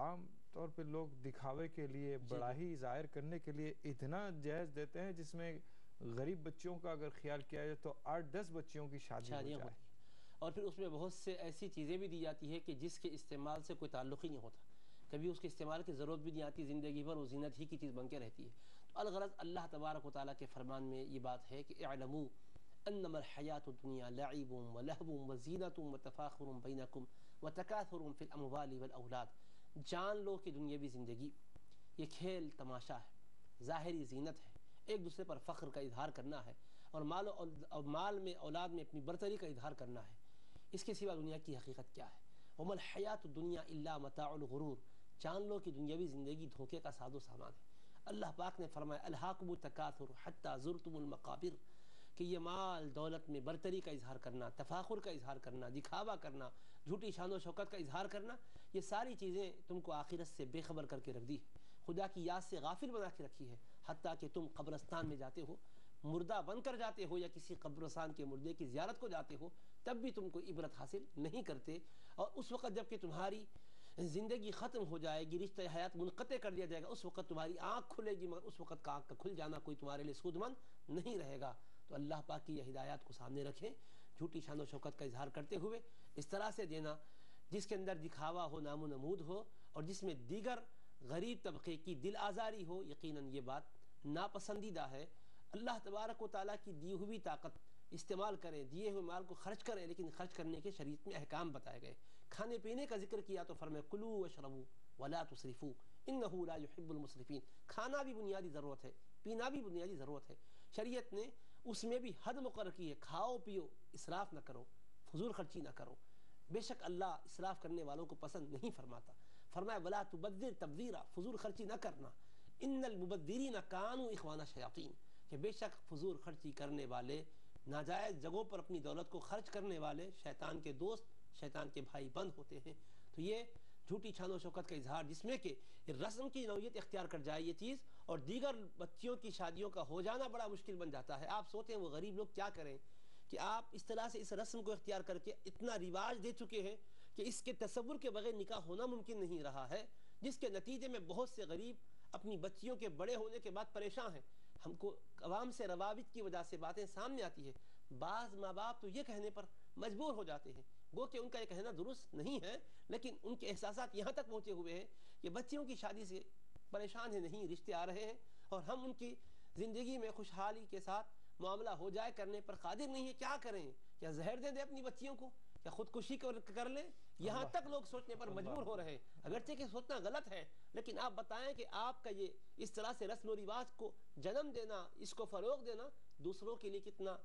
عام طور پہ لوگ دکھاوے کے لیے بڑا ہی ظاہر کرنے کے لیے اتنا جہیز دیتے ہیں جس میں غریب بچوں کا اگر خیال کیا جائے تو 8-10 بچیوں کی شادی ہو شادیاں جائے. ہوتی ہیں، اور پھر اس میں بہت سے ایسی چیزیں بھی دی جاتی ہے کہ جس کے استعمال سے کوئی تعلق ہی نہیں ہوتا، کبھی اس کے استعمال کی ضرورت بھی نہیں آتی، زندگی بھر وہ زینت ہی کی چیز بن کے رہتی ہے. تو الغرض اللہ تبارک و تعالیٰ کے فرمان میں یہ بات ہے کہ اعلموا انما الحیات الدنیا لعب ولہو وزینت وتفاخر بینکم وتکاثر فی الاموال والاولاد. جان لو کہ دنیاوی زندگی یہ کھیل تماشا ہے، ظاہری زینت ہے، ایک دوسرے پر فخر کا اظہار کرنا ہے، اور مال میں اولاد میں اپنی برتری کا اظہار کرنا ہے. اس کے سوا دنیا کی حقیقت کیا ہے؟ وما الحیات الدنیا الا متاع الغرور. جان لو کہ دنیاوی زندگی دھوکے کا ساز و سامان ہے. اللہ پاک نے فرمایا الہاکم التکاثر حتی زرتم المقابر، کہ یہ مال دولت میں برتری کا اظہار کرنا، تفاخر کا اظہار کرنا، دکھاوا کرنا، جھوٹی شان و شوکت کا اظہار کرنا، یہ ساری چیزیں تم کو آخرت سے بے خبر کر کے رکھ دی ہے، خدا کی یاد سے غافل بنا کے رکھی ہے. حتیٰ کہ تم قبرستان میں جاتے ہو، مردہ بن کر جاتے ہو، یا کسی قبرستان کے مردے کی زیارت کو جاتے ہو، تب بھی تم کو عبرت حاصل نہیں کرتے. اور اس وقت جب کہ تمہاری زندگی ختم ہو جائے گی، رشتہ حیات منقطع کر دیا جائے گا، اس وقت تمہاری آنکھ کھلے گی، مگر اس وقت کا آنکھ کا کھل جانا کوئی تمہارے لیے سود مند نہیں رہے گا. تو اللہ پاک کی یہ ہدایات کو سامنے رکھیں، جھوٹی شان و شوکت کا اظہار کرتے ہوئے اس طرح سے دینا جس کے اندر دکھاوا ہو، نام و نمود ہو، اور جس میں دیگر غریب طبقے کی دل آزاری ہو. یقیناً یہ بات ناپسندیدہ ہے. اللہ تبارک و تعالیٰ کی دی ہوئی طاقت استعمال کریں، دیے ہوئے مال کو خرچ کریں، لیکن خرچ کرنے کے شریعت میں احکام بتائے گئے. کھانے پینے کا ذکر کیا تو فرمایا کلوا واشربوا ولا تسرفوا انہ لا يحب المسرفین. کھانا بھی بنیادی ضرورت ہے، پینا بھی بنیادی ضرورت ہے. شریعت نے اس میں بھی حد مقرر کی ہے، کھاؤ پیو، اسراف نہ کرو، فضول خرچی نہ کرو. بے شک اللہ اسراف کرنے والوں کو پسند نہیں فرماتا. فرمایا ولا تبذر تبذیرا، فضول خرچی نہ کرنا. ان المبذرین کانوا اخوان الشیاطین، کہ بے شک فضول خرچی کرنے والے، ناجائز جگہوں پر اپنی دولت کو خرچ کرنے والے شیطان کے دوست، شیطان کے بھائی بند ہوتے ہیں. تو یہ جھوٹی چھان و شوکت کا اظہار جس میں کہ رسم کی نوعیت اختیار کر جائے یہ چیز، اور دیگر بچیوں کی شادیوں کا ہو جانا بڑا مشکل بن جاتا ہے. آپ سوچیں وہ غریب لوگ کیا کریں کہ آپ اس طرح سے اس رسم کو اختیار کر کے اتنا رواج دے چکے ہیں کہ اس کے تصور کے بغیر نکاح ہونا ممکن نہیں رہا ہے، جس کے نتیجے میں بہت سے غریب اپنی بچیوں کے بڑے ہونے کے بعد پریشان ہیں. ہم کو عوام سے روابط کی وجہ سے باتیں سامنے آتی ہے. بعض ماں باپ تو یہ کہنے پر مجبور ہو جاتے ہیں، گو کہ ان کا یہ کہنا درست نہیں ہے، لیکن ان کے احساسات یہاں تک پہنچے ہوئے ہیں کہ بچیوں کی شادی سے پریشان ہیں، نہیں رشتے آ رہے ہیں، اور ہم ان کی زندگی میں خوشحالی کے ساتھ معاملہ ہو جائے کرنے پر قادر نہیں ہے. کیا کریں؟ کیا زہر دے دیں اپنی بچیوں کو، یا خودکشی کر لیں؟ یہاں تک لوگ سوچنے پر مجبور ہو رہے ہیں. اگرچہ کہ سوچنا غلط ہے، لیکن آپ بتائیں کہ آپ کا یہ اس طرح سے رسم و رواج کو جنم دینا، اس کو فروغ دینا دوسروں کے لیے کتنا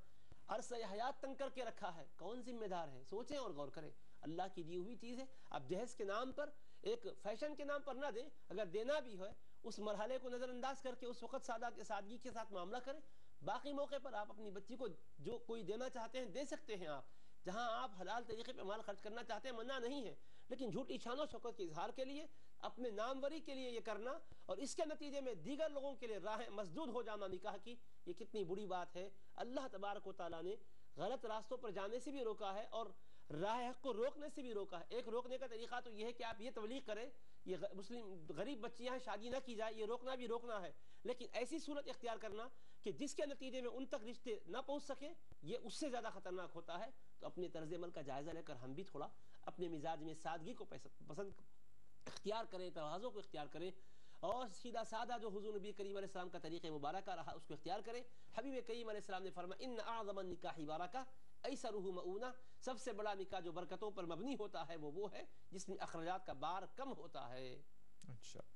عرصہ حیات تنگ کر کے رکھا ہے. کون ذمہ دار ہے؟ سوچیں اور غور کریں. اللہ کی دی ہوئی چیز ہے. اب جہیز کے نام پر، ایک فیشن کے نام پر نہ دیں، اگر دینا بھی ہے اس مرحلے کو نظر انداز کر کے اس وقت سادگی کے ساتھ معاملہ کریں. باقی موقع پر آپ اپنی بچی کو جو کوئی دینا چاہتے ہیں دے سکتے ہیں. آپ جہاں آپ حلال طریقے پہ مال خرچ کرنا چاہتے ہیں منع نہیں ہے، لیکن جھوٹی شان و شوکت کے اظہار کے لیے، اپنے ناموری کے لیے یہ کرنا، اور اس کے نتیجے میں دیگر لوگوں کے لیے راہیں مسدود ہو جانا نکاح کی، یہ کتنی بری بات ہے. اللہ تبارک و تعالیٰ نے غلط راستوں پر جانے سے بھی روکا ہے، اور راہ حق کو روکنے سے بھی روکا ہے. ایک روکنے کا طریقہ تو یہ ہے کہ آپ یہ تبلیغ کریں یہ مسلم غریب بچیاں ہیں شادی نہ کی جائے، یہ روکنا بھی روکنا ہے. لیکن ایسی صورت اختیار کرنا کہ جس کے نتیجے میں ان تک رشتے نہ پہنچ سکیں، یہ اس سے زیادہ خطرناک ہوتا ہے. تو اپنے طرز عمل کا جائزہ لے کر ہم بھی تھوڑا اپنے مزاج میں سادگی کو پسند اختیار کریں، توازوں کو اختیار کریں، اور سیدھا سادہ جو حضور نبی کریم علیہ السلام کا طریقہ مبارکہ رہا اس کو اختیار کریں. حبیب کریم علیہ السلام نے فرمایا ان اعظم النکاح برکہ ایسرہ مؤونہ، سب سے بڑا نکاح جو برکتوں پر مبنی ہوتا ہے وہ ہے جس میں اخراجات کا بار کم ہوتا ہے. انشاءاللہ.